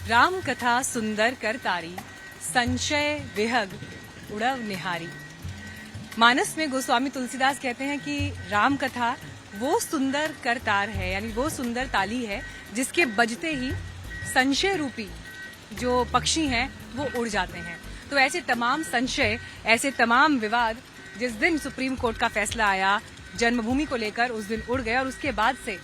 राम कथा सुंदर कर तारी, संशय विहग उड़व निहारी। मानस में गोस्वामी तुलसीदास कहते हैं कि राम कथा वो सुंदर करतार है, यानी वो सुंदर ताली है जिसके बजते ही संशय रूपी जो पक्षी हैं वो उड़ जाते हैं। तो ऐसे तमाम संशय, ऐसे तमाम विवाद जिस दिन सुप्रीम कोर्ट का फैसला आया जन्मभूमि को लेकर, उस दिन उड़ गए और उसके बाद से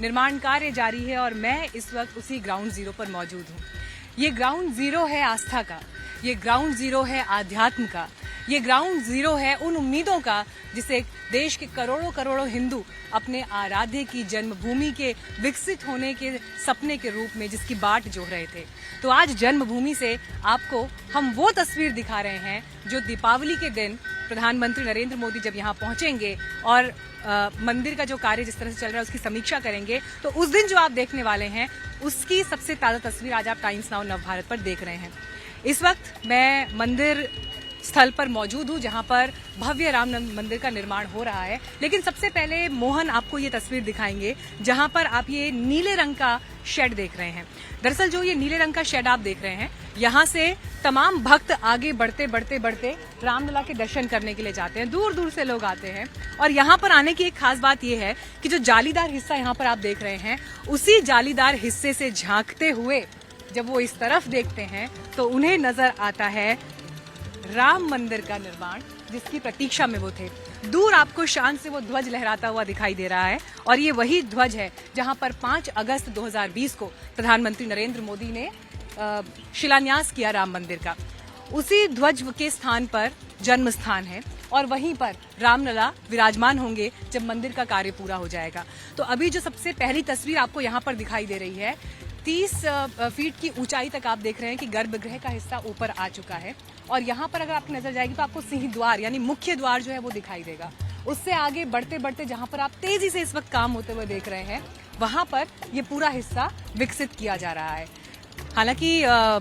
निर्माण कार्य जारी है और मैं इस वक्त उसी ग्राउंड जीरो पर मौजूद हूँ। ये ग्राउंड जीरो है आस्था का, ये ग्राउंड जीरो है आध्यात्म का, ये ग्राउंड जीरो है उन उम्मीदों का जिसे देश के करोड़ों करोड़ों हिंदू अपने आराध्य की जन्मभूमि के विकसित होने के सपने के रूप में जिसकी बाट जोह रहे थे। तो आज जन्मभूमि से आपको हम वो तस्वीर दिखा रहे हैं जो दीपावली के दिन प्रधानमंत्री नरेंद्र मोदी जब यहाँ पहुंचेंगे और मंदिर का जो कार्य जिस तरह से चल रहा है उसकी समीक्षा करेंगे, तो उस दिन जो आप देखने वाले हैं उसकी सबसे ताजा तस्वीर आज आप टाइम्स नाउ नवभारत पर देख रहे हैं। इस वक्त मैं मंदिर स्थल पर मौजूद हूं जहां पर भव्य राम मंदिर का निर्माण हो रहा है। लेकिन सबसे पहले मोहन आपको ये तस्वीर दिखाएंगे जहां पर आप ये नीले रंग का शेड देख रहे हैं। दरअसल जो ये नीले रंग का शेड आप देख रहे हैं, यहाँ से तमाम भक्त आगे बढ़ते बढ़ते बढ़ते रामलला के दर्शन करने के लिए जाते हैं। दूर दूर से लोग आते हैं और यहाँ पर आने की एक खास बात यह है कि जो जालीदार हिस्सा यहाँ पर आप देख रहे हैं, उसी जालीदार हिस्से से झांकते हुए जब वो इस तरफ देखते हैं तो उन्हें नजर आता है राम मंदिर का निर्माण जिसकी प्रतीक्षा में वो थे। दूर आपको शान से वो ध्वज लहराता हुआ दिखाई दे रहा है और ये वही ध्वज है जहां पर 5 अगस्त 2020 को प्रधानमंत्री नरेंद्र मोदी ने शिलान्यास किया राम मंदिर का। उसी ध्वज के स्थान पर जन्म स्थान है और वहीं पर रामलला विराजमान होंगे जब मंदिर का कार्य पूरा हो जाएगा। तो अभी जो सबसे पहली तस्वीर आपको यहाँ पर दिखाई दे रही है, 30 फीट की ऊंचाई तक आप देख रहे हैं कि गर्भगृह का हिस्सा ऊपर आ चुका है और यहाँ पर अगर आपकी नजर जाएगी तो आपको सिंह द्वार यानी मुख्य द्वार जो है वो दिखाई देगा। उससे आगे बढ़ते बढ़ते जहाँ पर आप तेजी से इस वक्त काम होते हुए देख रहे हैं, वहां पर ये पूरा हिस्सा विकसित किया जा रहा है। हालांकि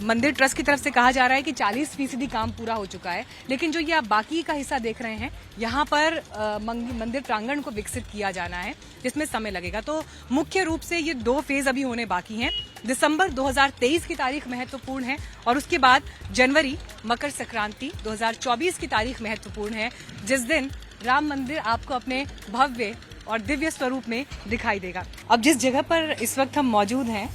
मंदिर ट्रस्ट की तरफ से कहा जा रहा है कि 40% काम पूरा हो चुका है, लेकिन जो ये आप बाकी का हिस्सा देख रहे हैं यहाँ पर मंदिर प्रांगण को विकसित किया जाना है जिसमें समय लगेगा। तो मुख्य रूप से ये 2 फेज अभी होने बाकी हैं। दिसंबर 2023 की तारीख महत्वपूर्ण है और उसके बाद जनवरी मकर संक्रांति 2024 की तारीख महत्वपूर्ण है जिस दिन राम मंदिर आपको अपने भव्य और दिव्य स्वरूप में दिखाई देगा। अब जिस जगह पर इस वक्त हम मौजूद हैं,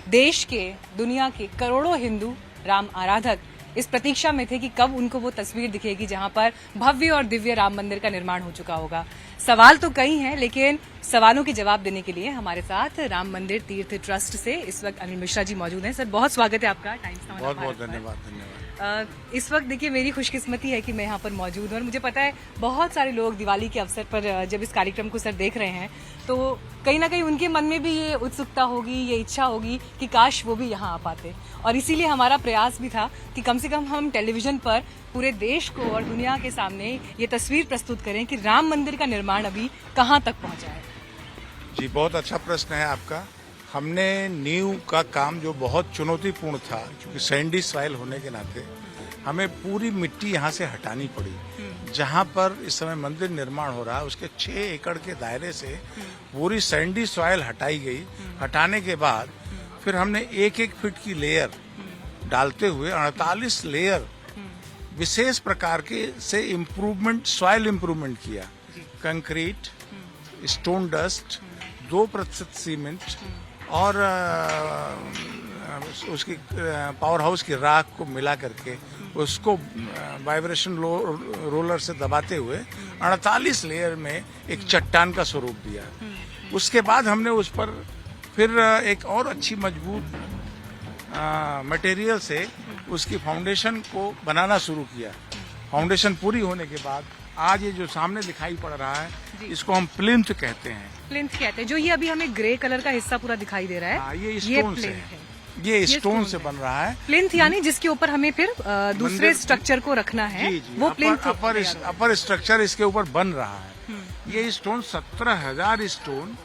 देश के, दुनिया के करोड़ों हिंदू राम आराधक इस प्रतीक्षा में थे कि कब उनको वो तस्वीर दिखेगी जहां पर भव्य और दिव्य राम मंदिर का निर्माण हो चुका होगा। सवाल तो कई हैं, लेकिन सवालों के जवाब देने के लिए हमारे साथ राम मंदिर तीर्थ ट्रस्ट से इस वक्त अनिल मिश्रा जी मौजूद हैं। सर, बहुत स्वागत है आपका टाइम्स नाउ। बहुत बहुत धन्यवाद। इस वक्त देखिए मेरी खुशकिस्मती है कि मैं यहाँ पर मौजूद हूँ और मुझे पता है बहुत सारे लोग दिवाली के अवसर पर जब इस कार्यक्रम को सर देख रहे हैं तो कहीं ना कहीं उनके मन में भी ये उत्सुकता होगी, ये इच्छा होगी कि काश वो भी यहाँ आ पाते। और इसीलिए हमारा प्रयास भी था कि कम से कम हम टेलीविजन पर पूरे देश को और दुनिया के सामने ये तस्वीर प्रस्तुत करें कि राम मंदिर का निर्माण अभी कहाँ तक पहुँचा है। जी, बहुत अच्छा प्रश्न है आपका। हमने नींव का काम जो बहुत चुनौतीपूर्ण था, क्योंकि सैंडी सॉइल होने के नाते हमें पूरी मिट्टी यहाँ से हटानी पड़ी। जहाँ पर इस समय मंदिर निर्माण हो रहा है उसके 6 एकड़ के दायरे से पूरी सैंडी सॉइल हटाई गई। हटाने के बाद फिर हमने 1-1 फीट की लेयर डालते हुए 48 लेयर विशेष प्रकार के से इम्प्रूवमेंट, सॉइल इम्प्रूवमेंट किया। कंक्रीट, स्टोन डस्ट, 2% सीमेंट और उसकी पावर हाउस की राख को मिला करके उसको वाइब्रेशन रोलर से दबाते हुए 48 लेयर में एक चट्टान का स्वरूप दिया। उसके बाद हमने उस पर फिर एक और अच्छी मजबूत मटेरियल से उसकी फाउंडेशन को बनाना शुरू किया। फाउंडेशन पूरी होने के बाद आज ये जो सामने दिखाई पड़ रहा है इसको हम प्लिंथ कहते हैं। प्लिंथ कहते हैं। जो ये अभी हमें ग्रे कलर का हिस्सा पूरा दिखाई दे रहा है, ये स्टोन से है। ये स्टोन से बन रहा है। प्लिंथ यानी जिसके ऊपर हमें फिर दूसरे स्ट्रक्चर को रखना है। वो प्लिंथ अपर स्ट्रक्चर इसके ऊपर बन रहा है। ये स्टोन 17,000 स्टोन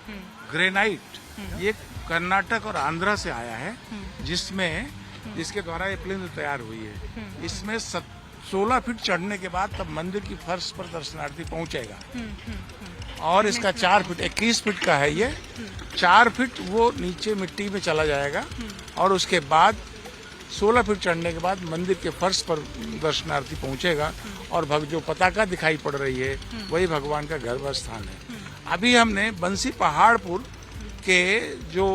ग्रेनाइट, ये कर्नाटक और आंध्रा से आया है जिसके द्वारा ये प्लिंथ तैयार हुई है। इसमें 16 फीट चढ़ने के बाद तब मंदिर की फर्श पर दर्शनार्थी पहुंचेगा। और इसका 4 फीट 21 फीट का है ये। 4 फीट वो नीचे मिट्टी में चला जाएगा और उसके बाद 16 फीट चढ़ने के बाद मंदिर के फर्श पर दर्शनार्थी पहुंचेगा और जो पताका दिखाई पड़ रही है वही भगवान का गर्भ स्थान है। अभी हमने बंसी पहाड़पुर के जो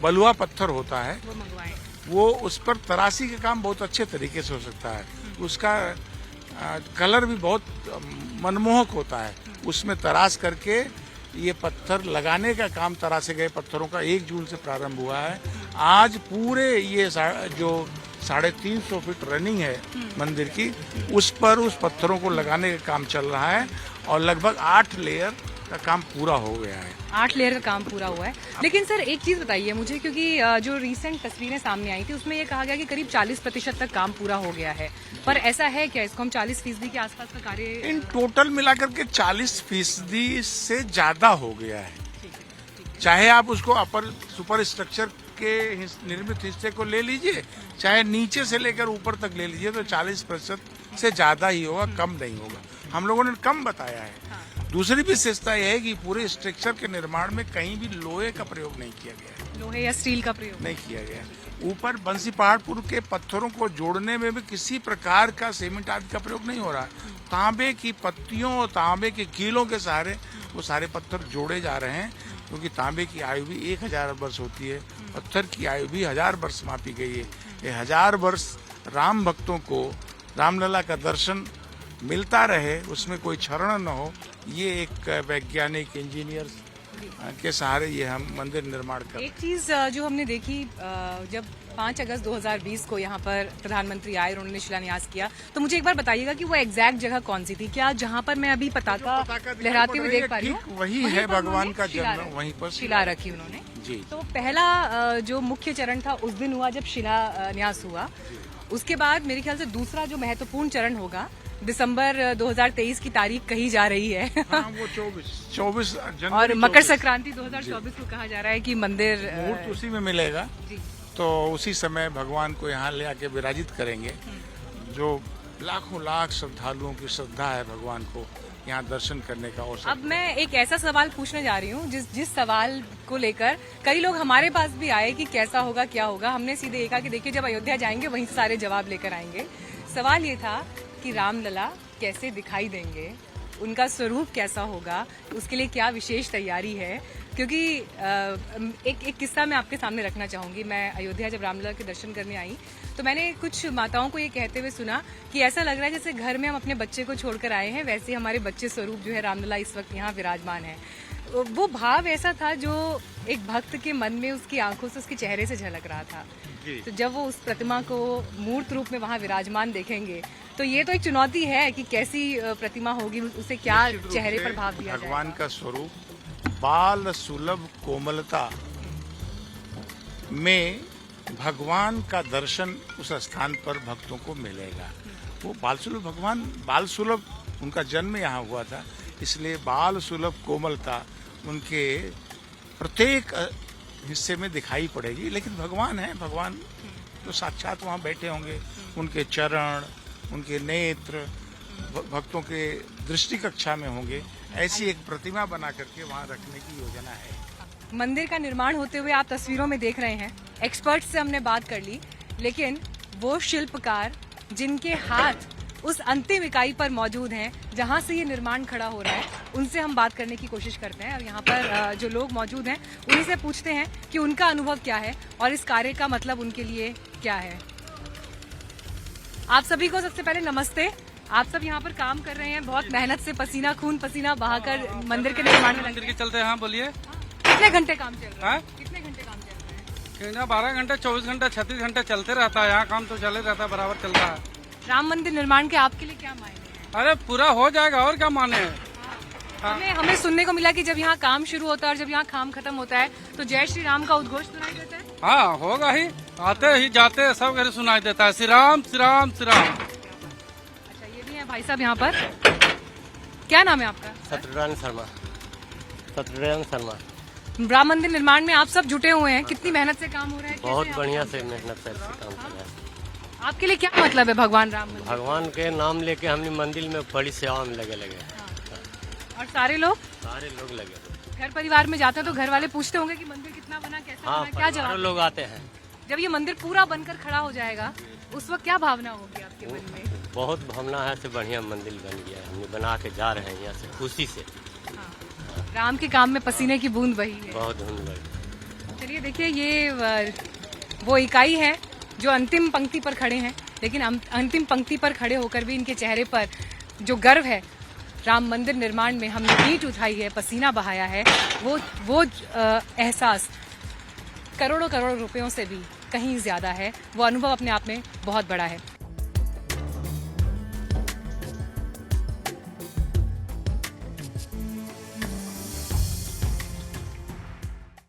बलुआ पत्थर होता है वो मंगवाए। वो उस पर तराशी का काम बहुत अच्छे तरीके से हो सकता है। उसका कलर भी बहुत मनमोहक होता है। उसमें तराश करके ये पत्थर लगाने का काम, तराशे गए पत्थरों का 1 जून से प्रारंभ हुआ है। आज पूरे ये जो 350 फीट रनिंग है मंदिर की, उस पर उस पत्थरों को लगाने का काम चल रहा है और लगभग 8 लेयर का काम पूरा हो गया है। 8 लेयर का काम पूरा हुआ है। लेकिन सर एक चीज बताइए मुझे, क्योंकि जो रीसेंट तस्वीरें सामने आई थी उसमें ये कहा गया कि करीब 40% तक काम पूरा हो गया है, पर ऐसा है क्या? इसको हम 40% के आसपास का कार्य इन टोटल मिलाकर के 40% से ज्यादा हो गया है। चाहे आप उसको अपर सुपर स्ट्रक्चर के निर्मित हिस्से को ले लीजिए, चाहे नीचे से लेकर ऊपर तक ले लीजिए, तो 40% से ज्यादा ही होगा, कम नहीं होगा। हम लोगों ने कम बताया है। दूसरी विशेषता यह है कि पूरे स्ट्रक्चर के निर्माण में कहीं भी लोहे का प्रयोग नहीं किया गया है। लोहे या स्टील का प्रयोग नहीं किया गया। ऊपर बंसी पहाड़पुर के पत्थरों को जोड़ने में भी किसी प्रकार का सीमेंट आदि का प्रयोग नहीं हो रहा। तांबे की पत्तियों और तांबे के कीलों के सहारे वो सारे पत्थर जोड़े जा रहे हैं, क्योंकि तांबे की आयु भी 1000 वर्ष होती है, पत्थर की आयु भी 1000 वर्ष मापी गई है। ये 1000 वर्ष राम भक्तों को रामलला का दर्शन मिलता रहे, उसमें कोई क्षरण न हो, ये एक वैज्ञानिक इंजीनियर के सहारे ये हम मंदिर निर्माण कर। एक चीज जो हमने देखी, जब 5 अगस्त 2020 को यहाँ पर प्रधानमंत्री आए और उन्होंने शिलान्यास किया, तो मुझे एक बार बताइएगा कि वो एग्जैक्ट जगह कौन सी थी? क्या जहाँ पर मैं अभी पताका लहराते हुए देख पा रही हूँ वही है भगवान का जन्म, वहीं पर शिला रखी उन्होंने जी। तो पहला जो मुख्य चरण था उस दिन हुआ जब शिलान्यास हुआ। उसके बाद मेरे ख्याल से दूसरा जो महत्वपूर्ण चरण होगा, दिसंबर 2023 की तारीख कही जा रही है। हाँ, वो 24 जनवरी और मकर संक्रांति 2024 को कहा जा रहा है कि मंदिर मुहूर्त उसी में मिलेगा। जी। तो उसी समय भगवान को यहाँ ले आके विराजित करेंगे। जो लाखों लाख श्रद्धालुओं की श्रद्धा है भगवान को यहाँ दर्शन करने का अवसर। अब मैं एक ऐसा सवाल पूछने जा रही हूँ जिस सवाल को लेकर कई लोग हमारे पास भी आए कि कैसा होगा, क्या होगा। हमने सीधे ये कहा कि देखिए, जब अयोध्या जाएंगे वहीं से सारे जवाब लेकर आएंगे। सवाल ये था कि रामलला कैसे दिखाई देंगे, उनका स्वरूप कैसा होगा, उसके लिए क्या विशेष तैयारी है। क्योंकि एक किस्सा मैं आपके सामने रखना चाहूंगी। मैं अयोध्या जब रामलला के दर्शन करने आई तो मैंने कुछ माताओं को ये कहते हुए सुना कि ऐसा लग रहा है जैसे घर में हम अपने बच्चे को छोड़कर आए हैं, वैसे हमारे बच्चे स्वरूप जो है रामलला इस वक्त यहाँ विराजमान है। वो भाव ऐसा था जो एक भक्त के मन में उसकी आंखों से, उसके चेहरे से झलक रहा था। तो जब वो उस प्रतिमा को मूर्त रूप में वहाँ विराजमान देखेंगे तो ये तो एक चुनौती है कि कैसी प्रतिमा होगी, उसे क्या चेहरे पर भाव दिया जाएगा। भगवान का स्वरूप बाल सुलभ कोमलता में भगवान का दर्शन उस स्थान पर भक्तों को मिलेगा। वो बाल सुलभ भगवान, बाल सुलभ उनका जन्म यहाँ हुआ था, इसलिए बाल सुलभ कोमलता उनके प्रत्येक हिस्से में दिखाई पड़ेगी। लेकिन भगवान है, भगवान तो साक्षात वहाँ बैठे होंगे, उनके चरण, उनके नेत्र भक्तों के दृष्टि कक्षा में होंगे। ऐसी एक प्रतिमा बना करके वहाँ रखने की योजना है। मंदिर का निर्माण होते हुए आप तस्वीरों में देख रहे हैं। एक्सपर्ट्स से हमने बात कर ली, लेकिन वो शिल्पकार जिनके हाथ उस अंतिम इकाई पर मौजूद हैं जहां से ये निर्माण खड़ा हो रहा है, उनसे हम बात करने की कोशिश करते हैं। और यहाँ पर जो लोग मौजूद हैं उन्हीं से पूछते हैं कि उनका अनुभव क्या है और इस कार्य का मतलब उनके लिए क्या है। आप सभी को सबसे पहले नमस्ते। आप सब यहाँ पर काम कर रहे हैं, बहुत मेहनत से पसीना खून पसीना बहाकर मंदिर के निर्माण में मंदिर के चलते हैं। हाँ बोलिए, कितने घंटे काम चल रहा है? कितने घंटे काम चल रहा है? 12 घंटे 24 घंटे 36 घंटे चलते रहता है। यहाँ काम तो चले रहता है, बराबर चल रहा है। राम मंदिर निर्माण के आपके लिए क्या मायने हैं? अरे पूरा हो जाएगा, और क्या माने हैं। हमें सुनने को मिला कि जब यहाँ काम शुरू होता है और जब यहाँ काम खत्म होता है तो जय श्री राम का उद्घोष सुनाई देता है। हाँ होगा ही, आते ही जाते सब घर सुनाई देता है, श्री राम श्री राम श्री राम। अच्छा, ये भी है भाई साहब यहाँ पर। क्या नाम है आपका? सत्यनारायण शर्मा। सत्यनारायण शर्मा। राम मंदिर निर्माण में आप सब जुटे हुए हैं, कितनी मेहनत से काम हो रहा है? बहुत बढ़िया से मेहनत से काम कर रहा है। आपके लिए क्या मतलब है भगवान राम मंदिर? भगवान के नाम लेके हमने मंदिर में बड़ी सेवा में लगे। और सारे लोग सारे लोग लगे हुए। घर परिवार में जाते हैं तो घर वाले पूछते होंगे कि मंदिर कितना बना, कैसा हाँ, बना, क्या परिवारों जवाब? लोग आते हैं। जब ये मंदिर पूरा बनकर खड़ा हो जाएगा उस वक्त क्या भावना होगी आपके मन में? बहुत भावना है से बढ़िया मंदिर बन गया है। हम बना के जा रहे हैं यहाँ से खुशी से। राम के काम में पसीने की बूंद बही है। बहुत धुंध लगी। चलिए देखिए, ये वो इकाई है जो अंतिम पंक्ति पर खड़े हैं, लेकिन अंतिम पंक्ति पर खड़े होकर भी इनके चेहरे पर जो गर्व है, राम मंदिर निर्माण में हमने ईंट उठाई है, पसीना बहाया है, वो एहसास करोड़ों करोड़ रुपयों से भी कहीं ज्यादा है। वो अनुभव अपने आप में बहुत बड़ा है।